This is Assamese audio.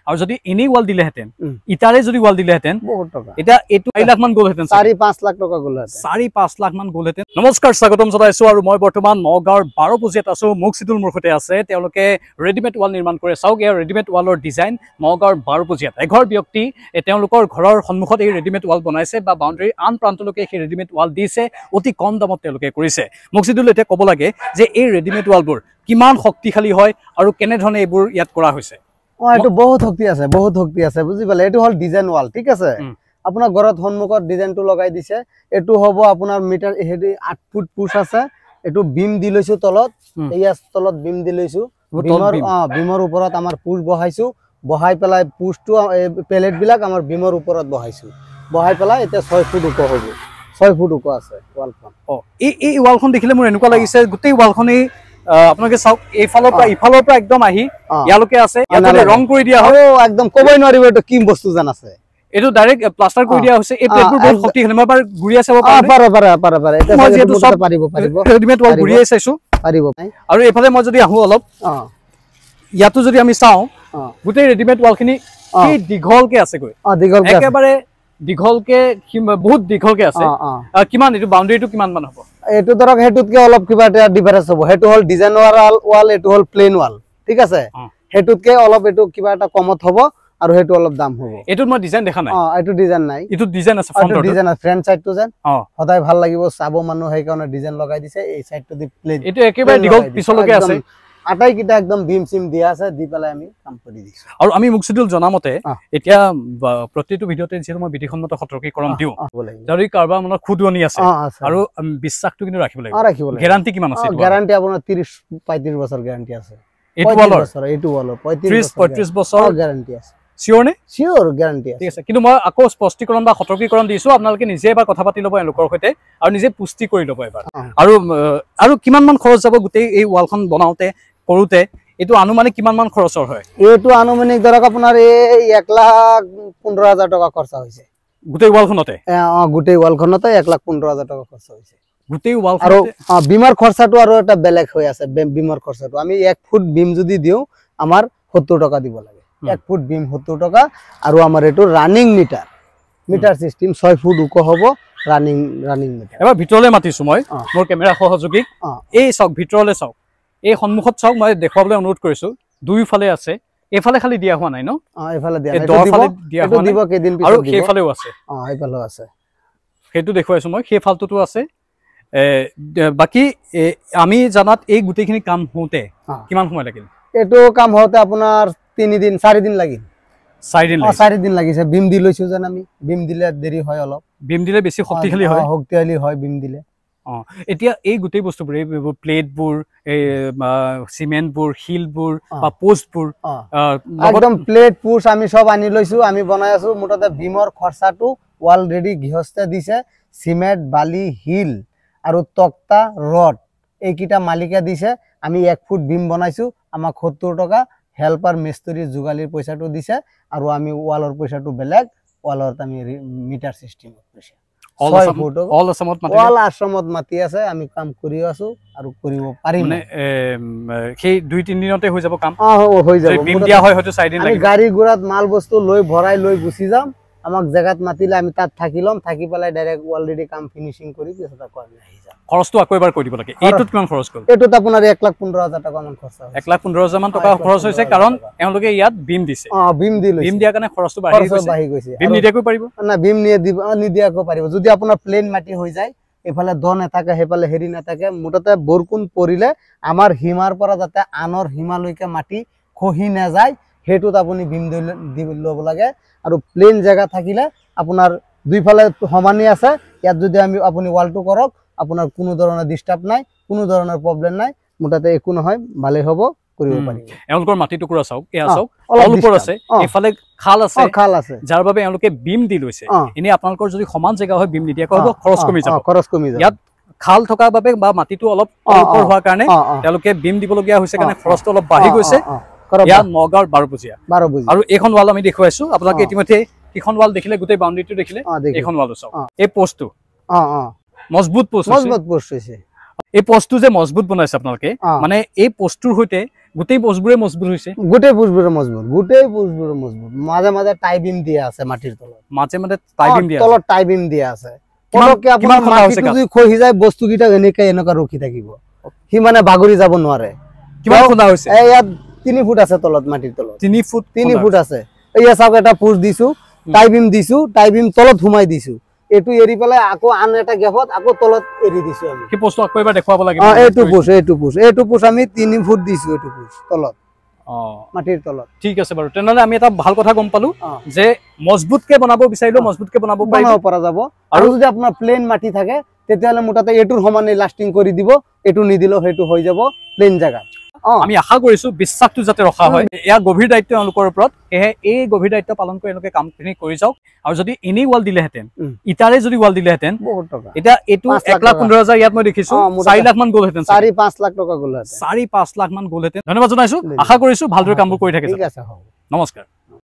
আৰু যদি এনে ওয়াল দিলেহেতেন ইটাৰে যদি ওয়াল দিলেহেতেন বহুত টাকা এটা এটো 4 লাখ মান গলহেতেন 4-5 লাখ টাকা গলহেতেন 4-5 লাখ মান গলহেতেন নমস্কাৰ স্বাগতম জনাইছো আৰু মই বৰ্তমান নগাঁৱৰ 12 পুজিয়াত আছো মুকসিদুল মুৰখতে আছে তেওঁলোকে ৰেডিমেড ওয়াল নিৰ্মাণ কৰে চাওক এই ৰেডিমেড ওয়ালৰ ডিজাইন নগাঁৱৰ 12 পুজিয়াত এঘৰ ব্যক্তি তেওঁলোকৰ ঘৰৰ সন্মুখত এই ৰেডিমেড ওয়াল বনাইছে বা বাউণ্ডাৰী আন প্ৰান্তলৈকে সেই ৰেডিমেড ওয়াল দিছে অতি কম দামত তেওঁলোকে কৰিছে মুকসিদুল এতিয়া ক'ব লাগে যে এই ৰেডিমেড ওয়ালবোৰ কিমান শক্তিশালী হয় আৰু কেনে ধৰণে এইবোৰ ইয়াত কৰা হৈছে এটো বহুত শক্তি আছে বুজি পালে এটো হল ডিজাইন ওয়াল ঠিক আছে আপোনাৰ ঘৰত সন্মুখত ডিজাইনটো লগাই দিছে এটো হ'ব আপোনাৰ মিটাৰ হেডি 8 ফুট পুশ আছে এটো বিম দি লৈছো তলত এইয়া তলত বিম দি লৈছো বিমৰ ওপৰত আমাৰ পুশ বহাইছো বহাই পেলাই পুশটো প্লেট বিলাক আমাৰ বিমৰ ওপৰত বহাই পেলাই এটা 6 ফুট ওখ হ'ব 6 ফুট ওখ আছে ওয়ালখন এই ওয়ালখন দেখিলে মোৰ এনেকুৱা লাগিছে গোটেই ওয়ালখনেই আপোনালোকে চাওক ইফালৰ পৰা একদম আহি ইয়ালৈকে আছে ইয়াতে ৰং কৰি দিয়া হয় একদম কবই নোৱাৰিব এটো কি বস্তু জান আছে এটো ডাইৰেক্ট প্লাষ্টাৰ কৰি দিয়া হৈছে এই প্লেটবোৰ বহুত শক্তিশালী মই এবাৰ ঘূৰিয়া চাব পাৰে এটা মই যেটো সব পাৰিব ৰেডিমেড ওয়াল ঘূৰিয়া চাইছো পাৰিব আৰু এফালে মই যদি আহো অলপ ইয়াতো যদি আমি চাও গোটেই ৰেডিমেড ওয়ালখিনি কি দীঘলকে আছে গৈ দীঘলকে একেবাৰে দীঘলকে বহুত দীঘলকে আছে কিমান এটো বাউণ্ডাৰীটো কিমান মান হ'ব এটো ধৰক হেতুতকে অলপ কিবা এটা ডিফাৰেন্স হ'ব হেতু হল ডিজাইন ওয়াল এটো হল প্লেন ওয়াল ঠিক আছে হেতুতকে অলপ এটো কিবা এটা কমত হ'ব আৰু হেতু অলপ দাম হ'ব এটো মই ডিজাইন দেখা নাই এটো ডিজাইন নাই এটো ডিজাইন আছে ফ্ৰন্টত ডিজাইন আছে ফ্ৰন্ট সাইডটো যেন সদায় ভাল লাগিব চাব মানুহ হেই কাৰণে ডিজাইন লগাই দিছে এই সাইডটো দি প্লেন এটো একেবাৰে দীঘল পিছলৈকে আছে আটাই কিটা একদম বিম সিম দিয়া আছে দি পেলাই আমি কাম কৰি দিছো আৰু আমি মুকসিদুল জনামতে এতিয়া প্ৰতিটো ভিডিওতে যেন মই বিধিসন্মত সতৰ্কীকৰণ দিও যদি কাৰবা মনৰ খুদুনি আছে আৰু বিশ্বাসটো কিন্তু ৰাখিব লাগিব গ্যাৰান্টি কিমান আছে গ্যাৰান্টি আপোনাৰ 30-35 বছৰ গ্যাৰান্টি আছে এটো ওয়ালৰ 30-35 বছৰ গ্যাৰান্টি আছে শিওৰ নে শিওৰ গ্যাৰান্টি আছে ঠিক আছে কিন্তু মই আকৌ স্পষ্টীকৰণ বা সতৰ্কীকৰণ দিছো আপোনালোকে নিজে এবাৰ কথা পাতি ল'ব এলোকৰ সৈতে আৰু নিজে পুষ্টি কৰি ল'ব এবাৰ আৰু কিমান মান খৰচ যাব গোটেই এই ওয়ালখন বনাওতে কৰোতে এটো আনুমানিক কিমান মান খৰচৰ হয় এটো আনুমানিক ধৰক আপোনাৰ এই 1,15,000 টকা খৰচ হৈছে গোটেই ওয়ালখনতে গোটেই ওয়ালখনতে 1,15,000 টকা খৰচ হৈছে গোটেই ওয়াল আৰু বিমাৰ খৰচাটো আৰু এটা বেলেগ হৈ আছে বিমাৰ খৰচাটো আমি 1 ফুট বিম যদি দিও আমাৰ 70 টকা দিব লাগে 1 ফুট বিম 70 টকা আৰু আমাৰ এটো ৰানিং মিটাৰ সিস্টেম 6 ফুট ওখ হ'ব ৰানিং মিটাৰ এবাৰ ভিতৰলে মাতিছো মই মোৰ কেমেৰা সহযোগী এই চাওক ভিতৰলে চাওক এই সন্মুখত চাওক মই দেখুৱাবলৈ অনুৰোধ কৰিছো দুইফালে আছে এফালে খালি দিয়া হোৱা নাই ন এফালে দিয়া নাই এটো দিব কেদিন পিছত আৰু সেইফালেও আছে এইফালেও আছে হেতু দেখুৱাইছো মই সেইফালটোটো আছে বাকি আমি জানাত এই গুটেখিনি কাম হওঁতে কিমান সময় লাগিল এটো কাম হওঁতে আপোনাৰ 3 দিন 4 দিন লাগিল 4 দিন লাগিছে বিম দি লৈছো জান আমি বিম দিলে দেৰি হয় অলপ বিম দিলে বেছি শক্তিশালী হয় বিম দিলে এতিয়া এই গুটেই বস্তুবোৰ এই প্লেটবোৰ এই সিমেন্টবোৰ হিলবোৰ বা পোষ্টবোৰ একদম প্লেট পুশ আমি সব আনি লৈছো আমি বনাই আছো মুঠতে বিমৰ খৰচাটো অলৰেডি গৃহস্থে দিছে সিমেন্ট বালি হিল আৰু তক্তা ৰড এইকিটা মালিকে দিছে আমি 1 ফুট বিম বনাইছো আমাক 70 টকা হেল্পাৰ মিস্ত্ৰী যোগালীৰ পইচাটো দিছে আৰু আমি ওয়ালৰ পইচাটো বেলেগ ওয়ালত আমি মিটাৰ সিস্টেম কৰিছে অল আসামত মাতি আছে আমি কাম কৰি আছো আৰু কৰিব পাৰিম মানে সেই 2-3 দিনতে হৈ যাব কাম হৈ যাব বিম দিয়া হয় হয়তো 4 দিন লাগিব গাড়ী গুৰাত মাল বস্তু লৈ ভৰাই লৈ গুছি যাম আমাক জায়গাত মাতিলে আমি তাত থাকিলম থাকি পেলাই ডাইৰেক্ট অলৰেডি কাম ফিনিশিং কৰি পিছটা কৰি আহি যাম খৰচটো আকৌ এবাৰ কৈ দিব লাগে এটোত কিমান খৰচ গল এটোত আপোনাৰ 1,15,000 টকা মান খৰচ হৈছে 1,15,000 মান টকা খৰচ হৈছে কাৰণ এওঁলোকে ইয়াত বিম দিছে বিম দিলে বিম দিয়া কাৰণে খৰচটো বাঢ়ি গৈছে বিম নিদিয়াকৈ পাৰিব না বিম নিদিয়াকৈ পাৰিব যদি আপোনাৰ প্লেন মাটি হৈ যায় এফালে দ নাথাকে হেফালে হেৰি নাথাকে মুঠতে বৰকুন পৰিলে আমাৰ হিমাৰ পৰা যাতে আনৰ হিমালৈকে মাটি খহি না যায় হেতুত আপুনি বিম দি ল'ব লাগে আৰু প্লেন জায়গা থাকিলে আপোনাৰ দুইফালে সমানি আছে ইয়াত যদি আপুনি ওয়ালটো কৰক আপোনাৰ কোনো ধৰণৰ ডিস্টাৰ্ব নাই কোনো ধৰণৰ প্ৰবলেম নাই মুঠতে একো নহয় ভালে হ'ব কৰিব পাৰিব এওঁলোকৰ মাটি টুকুৰা চাওক এয়া চাওক অলপ ওপৰ আছে এফালে খাল আছে যাৰ বাবে এওঁলোকে বিম দি লৈছে এনে আপোনালোকৰ যদি সমান জায়গা হয় বিম নিদিয়া কৰিব খৰচ কমি যাব ইয়াত খাল থকা বাবে বা মাটিটো অলপ ওপৰ হোৱাৰ কাৰণে তেওঁলোকে বিম দিবলগীয়া হৈছে কাৰণে খৰচটো অলপ বাঢ়ি গৈছে ইয়া নগাঁৱৰ 12 পুজিয়া আৰু এইখন ওয়াল আমি দেখুৱাইছো আপোনালোকে ইতিমধ্যে কিখন ওয়াল দেখিলে গোটেই বাউণ্ডাৰীটো দেখিলে এইখন ওয়াল চাওক এই পোষ্টটো মজবুত পোষ্ট হৈছে এই পোষ্টটো যে মজবুত বনাইছে আপোনালোকে মানে এই পোষ্টটোৰ হৈতে গোটেই পোষ্টবোৰে মজবুত হৈছে গোটেই পোষ্টবোৰে মজবুত মাজে মাজে টাই বিম দিয়া আছে মাটিৰ তলত মাজে মাজে টাই বিম দিয়া তলত টাই বিম দিয়া আছে পটককে আপোনাৰ মাটিটো যদি খহি যায় বস্তুকিটা এনেকা ৰখি থাকিব সি মানে বাগৰি যাব নোৱাৰে কিমান খোদা হৈছে এই ইয়াত 3 ফুট আছে তলত মাটিৰ তলত 3 ফুট আছে এইয়া চাওক এটা পোষ্ট দিছো টাই বিম তলত ঘুমাই দিছো এটু এৰি পেলাই আকৌ আন এটা গেপত আকৌ তলত এৰি দিছো আমি কি পোষ্ট আকৌ এবাৰ দেখাব লাগিব এইটো পোষ্ট আমি 3 ফুট দিছো এইটো পোষ্ট তলত মাটিৰ তলত ঠিক আছে বাৰু তেনেহলে আমি এটা ভাল কথা গম পালো যে মজবুতকে বনাব বিচাৰিলো মজবুতকে বনাব পৰা যাব আৰু যদি আপোনাৰ প্লেন মাটি থাকে তেতিয়ালে মুটাতে এটুৰ সমানে লাস্টিং কৰি দিব এটু নিদিলো হেতু হৈ যাব প্লেন জায়গা আমি আশা কৰিছো বিশ্বাসটো যাতে ৰখা হয় এয়া গভীৰ দায়িত্ব তেওঁলোকৰ ওপৰত এই গভীৰ দায়িত্ব পালন কৰি এনেকৈ কামখিনি কৰি যাওক আৰু যদি এনি ওয়াল দিলেহেঁতেন ইটাৰে যদি ওয়াল দিলেহেঁতেন বহুত টকা এটা এটু 1,15,000 ইয়াত মই দেখিছো 4 লাখ মান গলহেঁতেন 4-5 লাখ টকা গলহেঁতেন 4-5 লাখ মান গলহেঁতেন ধন্যবাদ জনাইছো আশা কৰিছো ভালদৰে কামবোৰ কৰি থাকে ঠিক আছে নমস্কাৰ